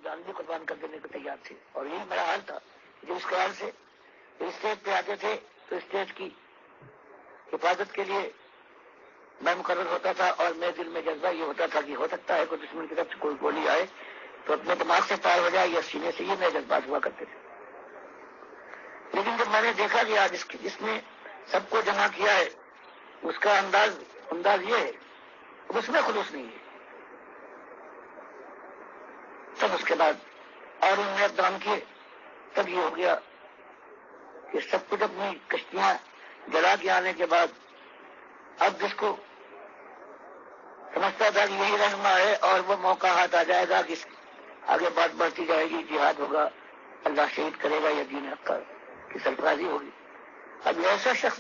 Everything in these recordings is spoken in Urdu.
جان بھی قربان کر دینے کو تیار تھے. اور یہی میرا حال تھا. جب اس خیال سے اسٹیج پہ آتے تھے تو اسٹیج کی حفاظت کے لیے میں مقرر ہوتا تھا، اور میرے دل میں جذبہ یہ ہوتا تھا کہ ہو سکتا ہے کوئی دشمن کی طرف سے کوئی گولی آئے تو اپنے دماغ سے پار ہو جائے یا سینے سے. یہ میرے جذبات ہوا کرتے تھے. لیکن جب میں نے دیکھا کہ آج جس نے سب کو جمع کیا ہے اس کا انداز یہ ہے، اس میں خلوص نہیں ہے. تب اس کے بعد اور انہوں نے اقدام کیے. تب یہ ہو گیا کہ سب کچھ اپنی کشتیاں جلا کے آنے کے بعد اب جس کو سمجھتا تھا کہ یہی رہنما ہے اور وہ موقع ہاتھ آ جائے گا کہ آگے بات بڑھتی جائے گی، جہاد ہوگا، اللہ شہید کرے گا یا دین حق کی سرفرازی ہوگی. اب ایسا شخص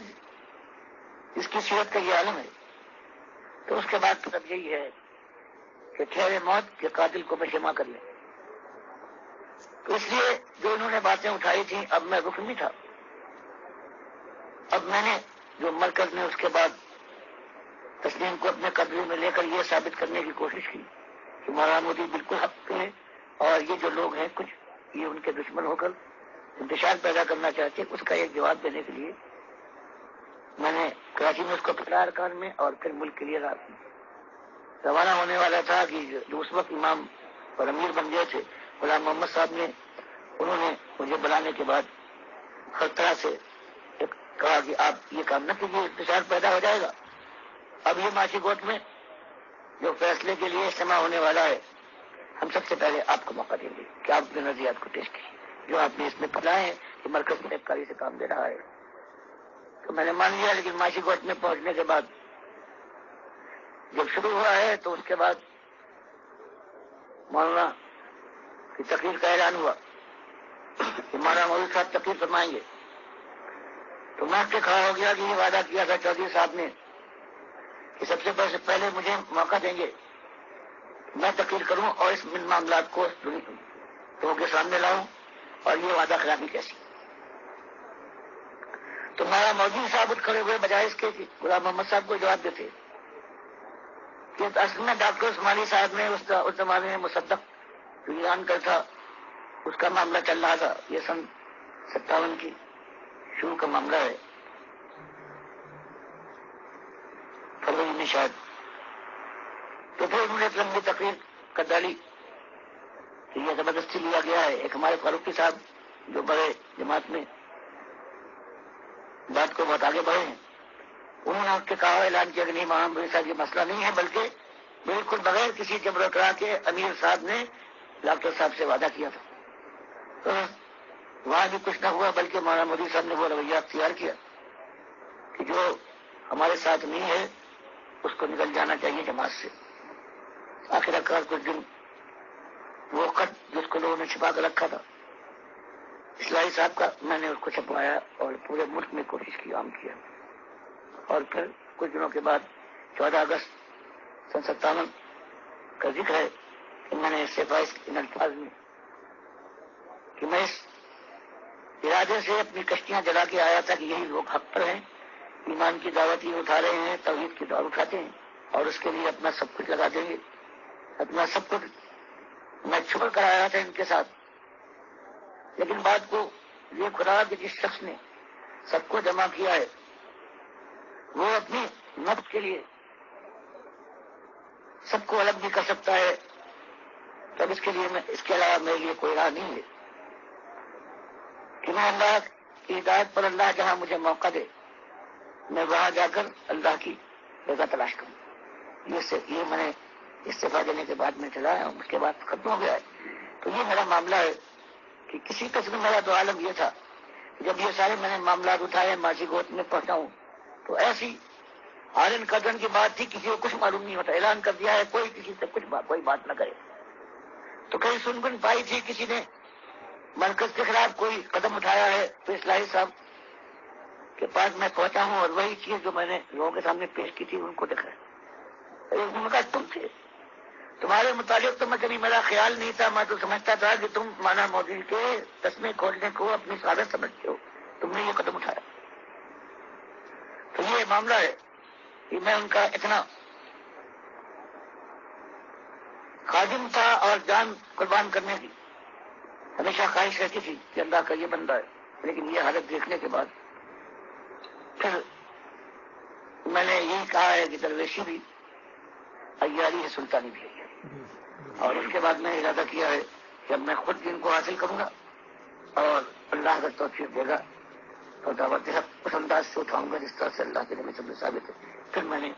جس کی صورت کا یہ عالم ہے تو اس کے بعد تو اب یہی ہے کہ ٹھہرے موت کے قاتل کو بشیمہ کر لیں. تو اس لیے جو انہوں نے باتیں اٹھائی تھیں اب میں رکن بھی تھا. اب میں نے جو مرکز نے اس کے بعد تسلیم کو اپنے قبضے میں لے کر یہ ثابت کرنے کی کوشش کی کہ مولانا مودودی بالکل حق پہ ہے اور یہ جو لوگ ہیں کچھ یہ ان کے دشمن ہو کر انتشار پیدا کرنا چاہتے ہیں، اس کا ایک جواب دینے کے لیے میں نے کراچی میں اس کو پکڑا ارکان میں اور پھر ملک کے لیے روانہ ہونے والا تھا کہ جو اس وقت امام اور امیر بن گئے تھے غلام محمد صاحب نے، انہوں نے مجھے بلانے کے بعد ہر طرح سے کہا کہ آپ یہ کام نہ کیجیے، انتشار پیدا ہو جائے گا. اب یہ معاشی کوٹ میں جو فیصلے کے لیے اجتماع ہونے والا ہے ہم سب سے پہلے آپ کو موقع دیں گے کہ آپ اپنے نظریات کو پیش کیجیے. جو آپ نے اس میں پڑھائے ہیں کہ مرکز میں کاری سے کام دے رہا ہے تو میں نے مان لیا. لیکن معاشی کوٹ میں پہنچنے کے بعد جب شروع ہوا ہے تو اس کے بعد مولانا کی تقریر کا اعلان ہوا کہ مولانا مودودی صاحب تقریر فرمائیں گے. تو میں کے کھڑا ہو گیا کہ یہ وعدہ کیا تھا چودھری صاحب نے کہ سب سے پہلے مجھے موقع دیں گے میں تقریر کروں اور اس معاملات کو لوگوں کے سامنے لاؤں، اور یہ وعدہ خلافی کیسی. تو مولانا مودودی صاحب اٹھ کھڑے ہوئے بجائے اس کے غلام محمد صاحب کو جواب دیتے کہ اصل میں ڈاکٹر عثمانی صاحب نے اس زمانے میں مصدق جو ایران کا تھا اس کا معاملہ چل رہا تھا. یہ سن 57 کی شروع کا معاملہ ہے، فروری میں شاید. تو پھر انہوں نے ایک لمبی تقریر کر ڈالی کہ یہ زبردستی لیا گیا ہے. ایک ہمارے فاروقی صاحب جو بڑے جماعت میں بات کو بہت آگے بڑھے ہیں، انہوں نے کہا اعلان کیا کہ نہیں مولانا مودودی صاحب یہ مسئلہ نہیں ہے، بلکہ بالکل بغیر کسی جبر و اکراه کے امیر صاحب نے ڈاکٹر صاحب سے وعدہ کیا تھا. تو وہاں بھی کچھ نہ ہوا، بلکہ مولانا مودودی صاحب نے وہ رویہ اختیار کیا کہ جو ہمارے ساتھ نہیں ہے اس کو نکل جانا چاہیے جماعت سے. آخر کار کچھ دن وہ خط جس کو لوگوں نے چھپا کر رکھا تھا اسلائی صاحب کا، میں نے اس کو چھپوایا اور پورے ملک میں کوشش کی، عام کیا. اور پھر کچھ دنوں کے بعد 14 اگست سن 57 کا ذکر ہے کہ میں نے استعفا ان الفاظ میں کہ میں اس ارادے سے اپنی کشتیاں جلا کے آیا تھا کہ یہی لوگ حق پر ہیں، ایمان کی دعوت یہ اٹھا رہے ہیں، توحید کی دعوت اٹھاتے ہیں اور اس کے لیے اپنا سب کچھ لگا دیں گے. اپنا سب کچھ میں چھوڑ کر آیا تھا ان کے ساتھ. لیکن بات کو یہ کھلا کہ جس شخص نے سب کو جمع کیا ہے وہ اپنی نفس کے لیے سب کو الگ بھی کر سکتا ہے. تب اس کے لیے اس کے علاوہ میرے لیے کوئی راہ نہیں ہے کہ میں اللہ کی ہدایت پر اللہ جہاں مجھے موقع دے میں وہاں جا کر اللہ کی رضا تلاش کروں. یہ میں نے استعفا دینے کے بعد میں چلا ہے، اس کے بعد ختم ہو گیا ہے. تو یہ میرا معاملہ ہے کہ کسی قسم میرا تو عالم یہ تھا جب یہ سارے میں نے معاملات اٹھائے ماضی گوت میں پہنچا ہوں تو ایسی عالم قدرن کی بات تھی، کسی کو کچھ معلوم نہیں ہوتا. اعلان کر دیا ہے کوئی کسی سے کوئی بات نہ کرے. تو کہیں سن بن پائی تھی کسی نے مرکز کے خلاف کوئی قدم اٹھایا ہے تو اسلائی صاحب کے پاس میں پہنچا ہوں اور وہی چیز جو میں نے لوگوں کے سامنے پیش کی تھی ان کو دکھا ہے. انہوں نے کہا تم تھے، تمہارے متعلق تو میں کبھی میرا خیال نہیں تھا، میں تو سمجھتا تھا کہ تم مولانا مودودی کے تسمے کھولنے کو اپنی سعادت سمجھتے ہو، تم نے یہ قدم اٹھایا. تو یہ معاملہ ہے کہ میں ان کا اتنا خادم تھا اور جان قربان کرنے کی ہمیشہ خواہش رہتی تھی کہ اللہ کا یہ بندہ ہے، لیکن یہ حالت دیکھنے کے بعد پھر میں نے یہی کہا ہے کہ درویشی بھی عیاری ہے، سلطانی بھی عیاری، اور اس کے بعد میں ارادہ کیا ہے کہ اب میں خود دین کو حاصل کروں گا اور اللہ اگر توفیق دے گا تو دعوت حق اس انداز سے اٹھاؤں گا جس طرح سے اللہ کے نبی صلی اللہ علیہ وسلم ثابت ہے۔ پھر میں نے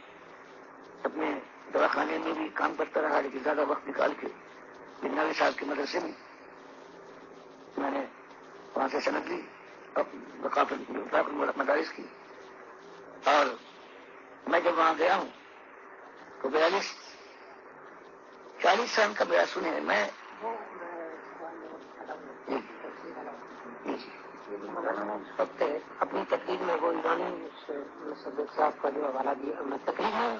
اپنے دواخانے میں بھی کام کرتا رہا، لیکن زیادہ وقت نکال کے بناوی صاحب کے مدرسے میں نے وہاں سے سند لی مدارس کی، اور میں جب وہاں گیا ہوں تو 40 سال کا بیاس سنے میں اس وقت اپنی تقریر میں وہ ایرانی صدیق صاحب کا جو حوالہ دیا میں تقریر میں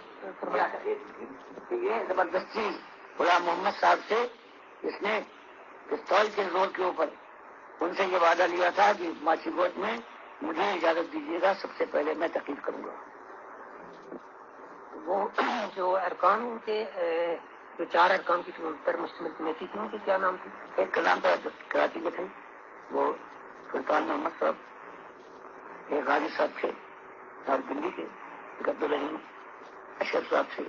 یہ زبردستی غلام محمد صاحب سے اس نے پستول کے زور کے اوپر ان سے یہ وعدہ لیا تھا کہ ماچی گوٹ میں مجھے اجازت دیجیے گا، سب سے پہلے میں تقریر کروں گا۔ وہ جو ارکان کے جو 4 ارکان کی پر مشتمل کمیٹی تھی ان کے کیا نام تھے؟ ایک کا نام تھا کراچی کے تھے وہ سلطان محمد صاحب، ایک غازی صاحب تھے اور دلی کے، ایک عبدالرحیم اشرف صاحب تھے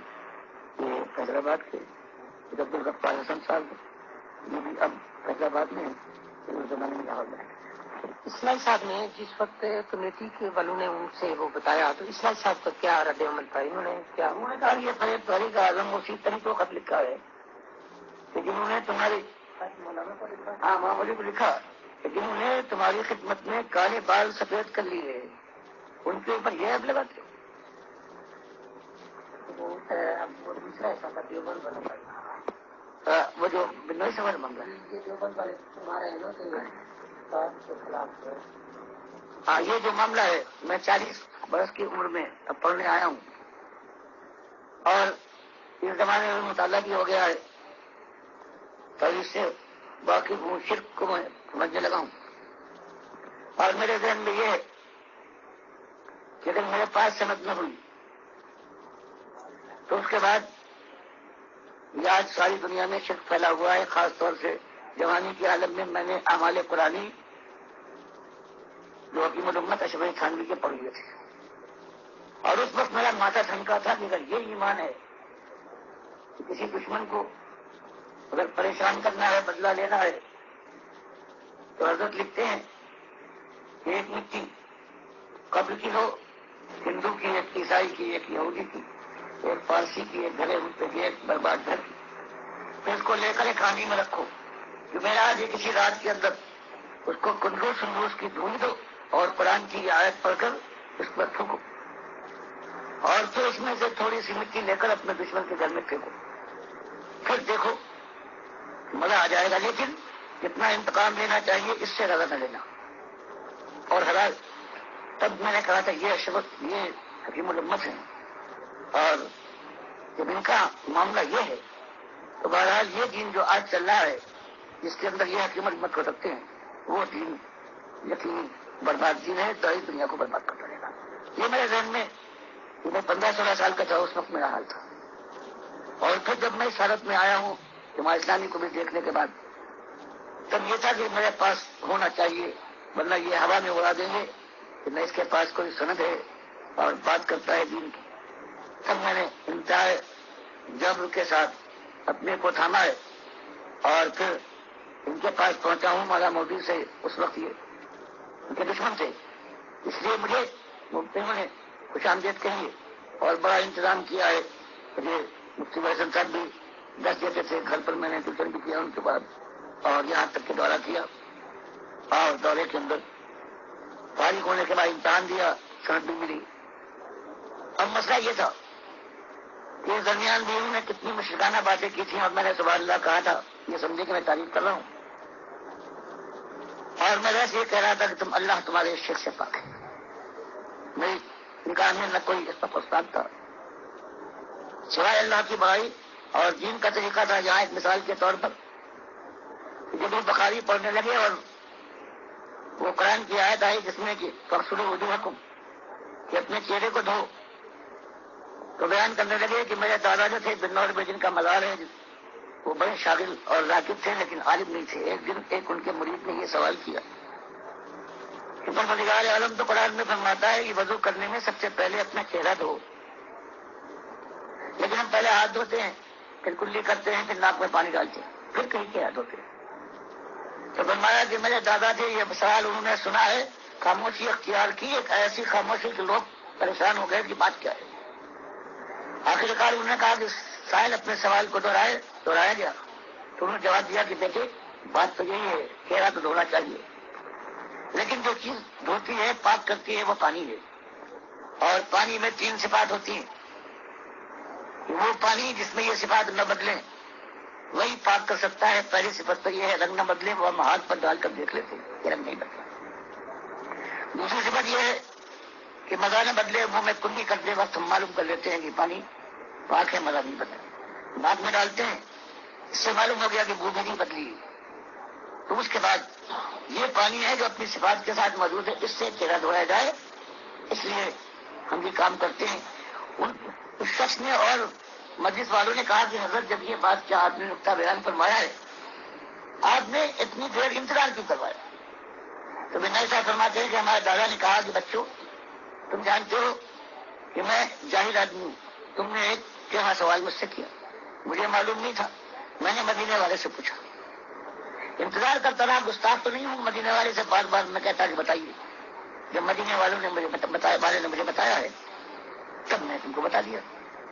یہ حیدرآباد کے، ایک عبدالغفار حسن صاحب یہ بھی اب حیدرآباد میں زمانے میں لاہور میں۔ اسماعیل صاحب نے جس وقت کمیٹی کے والوں نے ان سے وہ بتایا تو اسماعیل صاحب کا کیا رد عمل تھا؟ انہوں نے کہا یہ فریب توری کا اعظم اسی طریقے کو خط لکھا ہے کہ جنہوں نے تمہاری معمولی کو لکھا کہ جنہوں نے تمہاری خدمت میں کالے بال سفید کر لیے ان کے اوپر یہ اب لگاتے دوسرا ایسا تھا دیوبند والا، وہ جو بنوئی سمجھ منگا یہ دیوبند والے تمہارے ہاں یہ جو معاملہ ہے میں 40 برس کی عمر میں اب پڑھنے آیا ہوں اور اس زمانے میں مطالعہ بھی ہو گیا ہے تو اس سے باقی شرک کو میں سمجھنے لگا ہوں، اور میرے ذہن میں یہ ہے کہ اگر میرے پاس سند نہ ہوئی تو اس کے بعد یہ آج ساری دنیا میں شرک پھیلا ہوا ہے، خاص طور سے جوانی کی عالم میں میں نے اعمال قرآنی جو حکیم الامت اشرف تھانوی کے پڑھ لیے تھے، اور اس وقت میرا ماتھا ٹھنکا تھا کہ اگر یہ ایمان ہے کہ کسی دشمن کو اگر پریشان کرنا ہے، بدلہ لینا ہے، تو حضرت لکھتے ہیں کہ ایک مٹی قبر کی ہو، ہندو کی، ایک عیسائی کی، ایک یہودی کی، ایک فارسی کی، ایک گھرے ہوتے کی، ایک برباد گھر کی، پھر اس کو لے کر ایک ہانی میں رکھو کہ میرا آج کسی رات کے اندر اس کو کنڈوز سندوز کی دھول دو اور قرآن کی آیت پڑھ کر اس پر تھوکو، اور پھر اس میں سے تھوڑی سی مٹی لے کر اپنے دشمن کے گھر میں پھینکو، پھر دیکھو مزہ آ جائے گا، لیکن جتنا انتقام لینا چاہیے اس سے زیادہ نہ لینا۔ اور حلال تب میں نے کہا تھا یہ اشرف یہ حکیم الامت ہیں، اور جب ان کا معاملہ یہ ہے تو بہرحال یہ دین جو آج چل رہا ہے جس کے اندر یہ حکیم الامت ہو سکتے ہیں وہ دین یقینی برباد دین ہے، داری دنیا کو برباد کرتا رہے گا۔ یہ میرے ذہن میں میں 15-16 سال کا تھا اس وقت میرا حال تھا، اور پھر جب میں اس حالت میں آیا ہوں جماعت اسلامی کو بھی دیکھنے کے بعد تب یہ تھا کہ میرے پاس ہونا چاہیے، ورنہ یہ ہوا میں اڑا دیں گے کہ نہ اس کے پاس کوئی سند ہے اور بات کرتا ہے دین کی۔ تب میں نے انتہائی جبر کے ساتھ اپنے کو تھاما ہے اور پھر ان کے پاس پہنچا ہوں مولا مودی سے، اس وقت یہ ان کے دشمن تھے، اس لیے مجھے انہوں نے خوش آمدید کہی اور بڑا انتظام کیا ہے۔ مجھے مفتی محسن صاحب بھی 10 دیتے تھے، گھر پر میں نے ٹیوشن بھی کیا ان کے بعد، اور یہاں تک کہ دورہ کیا، اور دورے کے اندر فارغ ہونے کے بعد امتحان دیا، سند بھی ملی۔ اب مسئلہ یہ تھا کہ اس درمیان بھی انہوں نے کتنی مشرکانہ باتیں کی تھیں اور میں نے سبحان اللہ کہا تھا، یہ سمجھے کہ میں تعریف کر رہا ہوں، اور میں ویسے یہ کہہ رہا تھا کہ تم اللہ تمہارے اس شرک سے پاک ہے۔ میری نگاہ میں نہ کوئی اس پر استاد تھا سوائے اللہ کی بڑائی، اور دین کا طریقہ تھا جہاں ایک مثال کے طور پر جب وہ بخاری پڑھنے لگے اور وہ قرآن کی آیت آئی جس میں کہ فاغسلوا وجوہکم کہ اپنے چہرے کو دھو، تو بیان کرنے لگے کہ میرے دادا جو تھے بنور میں جن کا مزار ہے وہ بڑے شاغل اور راکب تھے لیکن عالم نہیں تھے. ایک دن ایک ان کے مرید نے یہ سوال کیا کہ پروردگار عالم تو قرآن میں فرماتا ہے کہ وضو کرنے میں سب سے پہلے اپنا چہرہ دھو، لیکن ہم پہلے ہاتھ دھوتے ہیں، پھر کلی کرتے ہیں، پھر ناک میں پانی ڈالتے ہیں، پھر کہیں چہرہ دھوتے ہیں. تو فرمایا کہ میرے دادا تھے، یہ سوال انہوں نے سنا ہے، خاموشی اختیار کی، ایک ایسی خاموشی کہ لوگ پریشان ہو گئے کہ بات کیا ہے. آخرکار انہوں نے کہا کہ سائل اپنے سوال کو دہرایا گیا تو انہوں نے جواب دیا کہ دیکھیں بات تو یہی ہے، چہرہ تو دھونا چاہیے، لیکن جو چیز دھوتی ہے پاک کرتی ہے وہ پانی ہے، اور پانی میں 3 صفات ہوتی ہیں. وہ پانی جس میں یہ صفات نہ بدلیں وہی پاک کر سکتا ہے. پہلی صفت تو یہ ہے رنگ نہ بدلے، وہ ہم ہاتھ پر ڈال کر دیکھ لیتے ہیں کہ رنگ نہیں بدلا. دوسری صفت یہ ہے کہ مزہ نہ بدلے، منہ میں کنڈی کرتے وقت ہم معلوم کر لیتے ہیں کہ پانی پاک ہے، مزہ نہیں بدلا. ناک میں ڈالتے ہیں، اس سے معلوم ہو گیا کہ بو بھی نہیں بدلی. تو اس کے بعد یہ پانی ہے جو اپنی صفات کے ساتھ موجود ہے، اس سے چہرہ دھویا جائے. اس لیے ہم یہ کام کرتے ہیں. اس شخص نے اور مجلس والوں نے کہا کہ حضرت جب یہ بات کیا آپ نے نقطہ بیان فرمایا ہے، آپ نے اتنی دیر انتظار کیوں کروایا؟ تو بنا ایسا فرماتے ہیں کہ ہمارے دادا نے کہا کہ بچوں تم جانتے ہو کہ میں جاہل آدمی ہوں، تم نے ایک ٹیڑھا سوال مجھ سے کیا، مجھے معلوم نہیں تھا، میں نے مدینے والے سے پوچھا. انتظار کرتا رہا، گستاخ تو نہیں ہوں، مدینے والے سے بار بار میں کہتا کہ بتائیے. جب مدینے والوں نے مجھے بتایا ہے تب میں تم کو بتا دیا.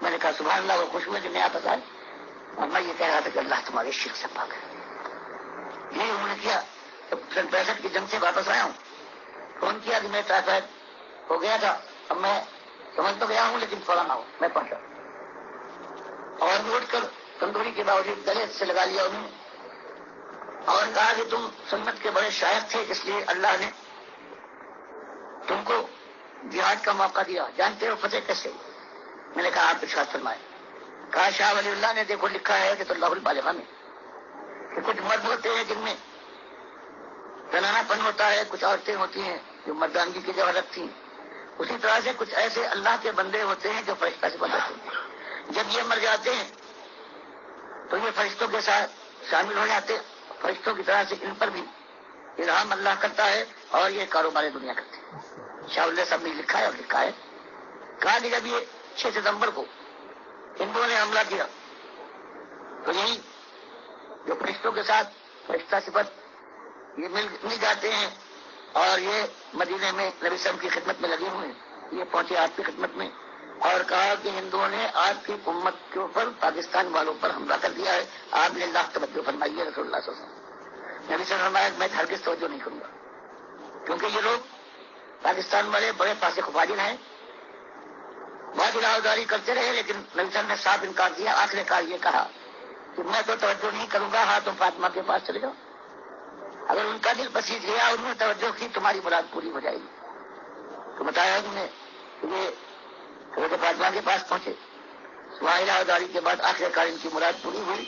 میں نے کہا سبحان اللہ، وہ خوش ہوئے کہ نیا پتا ہے، اور میں یہ کہہ رہا تھا کہ اللہ تمہارے شرک سے پاک ہے. یہی انہوں نے کیا. جب 65 کی جنگ سے واپس آیا ہوں، فون کیا کہ میں ٹائیفائڈ ہو گیا تھا، اب میں سمجھ تو گیا ہوں لیکن تھوڑا نہ ہو، میں پہنچا اور نوٹ کر تندوری کے باوجود گلے سے لگا لیا انہوں نے، اور کہا کہ تم سنت کے بڑے شاعر تھے، اس لیے اللہ نے تم کو جہاد کا موقع دیا. جانتے ہو فتح کیسے؟ میں نے کہا آپ ارشاد فرمائے. کہا شاہ ولی اللہ نے دیکھو لکھا ہے کہ تو اللہ البالغہ میں کہ کچھ مرد ہوتے ہیں جن میں زنانہ پن ہوتا ہے، کچھ عورتیں ہوتی ہیں جو مردانگی کی جگہ رکھتی ہیں. اسی طرح سے کچھ ایسے اللہ کے بندے ہوتے ہیں جو فرشتہ سے بدلتے ہیں. جب یہ مر جاتے ہیں تو یہ فرشتوں کے ساتھ شامل ہو جاتے، فرشتوں کی طرح سے ان پر بھی الہام اللہ کرتا ہے اور یہ کاروبار دنیا کرتے ہیں. شاہ اللہ صاحب نے لکھا ہے اور لکھا ہے. کہا کہ جب یہ 6 ستمبر کو ہندوؤں نے حملہ کیا تو یہی جو فرشتوں کے ساتھ فرشتہ صفت یہ مل جاتے ہیں اور یہ مدینے میں نبی صلی کی خدمت میں لگے ہوئے ہیں. یہ پہنچے آپ کی خدمت میں اور کہا کہ ہندوؤں نے آپ کی امت کے اوپر پاکستان والوں پر حملہ کر دیا ہے، آپ نے اللہ توجہ فرمائی ہے. رسول اللہ صلی اللہ علیہ وسلم نبی صلی اللہ علیہ وسلم میں ہرگز توجہ نہیں کروں گا، کیونکہ یہ لوگ پاکستان والے بڑے فاسق فاجر ہیں، بہت علاوہ کرتے رہے، لیکن نبی صلی اللہ علیہ وسلم نے صاف انکار کیا. آخر کار یہ کہا کہ میں تو توجہ نہیں کروں گا، ہاں تم فاطمہ کے پاس چلے جاؤ، اگر ان کا دل پسیج گیا انہوں نے توجہ کی تمہاری مراد پوری ہو جائے گی. تو بتایا انہوں نے کہ یہ حضرت فاطمہ کے پاس پہنچے، وہاں علاوہ کے بعد آخر کار ان کی مراد پوری ہوئی.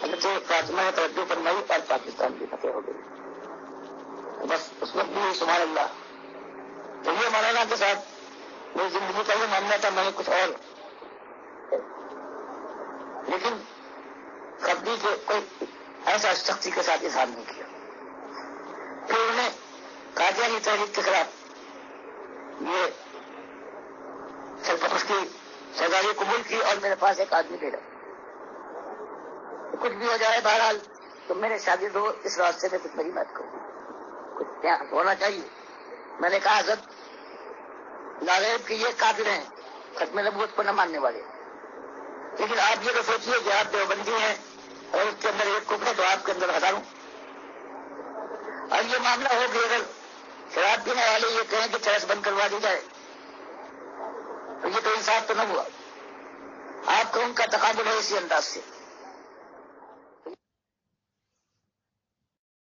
حضرت فاطمہ نے توجہ فرمائی اور پاکستان کی فتح ہو گئی. بس اس وقت بھی سبحان اللہ. تو یہ مولانا کے ساتھ میری زندگی کا یہ معاملہ تھا. میں نے کچھ اور لیکن کبھی کے کوئی ایسا سختی کے ساتھ اظہار نہیں کیا. پھر انہوں نے قادیانی تحریک کے خلاف یہ سرپرست کی سرداری قبول کی اور میرے پاس ایک آدمی بھیجا. کچھ بھی ہو جائے بہرحال تم میرے شاگرد ہو، اس راستے میں کچھ میری بات کرو، کچھ ہونا چاہیے. میں نے کہا حضرت لاغیب کہ یہ کافر ہیں، ختم نبوت کو نہ ماننے والے، لیکن آپ یہ تو سوچیے کہ آپ دیوبندی ہیں اور اس کے اندر ایک کفر ہے تو آپ کے اندر ہزاروں. اور یہ معاملہ ہو کہ اگر شراب پینے والے یہ کہیں کہ چرس بند کروا دی جائے تو یہ تو انصاف تو نہ ہوا. آپ کو ان کا تقابل ہے اسی انداز سے.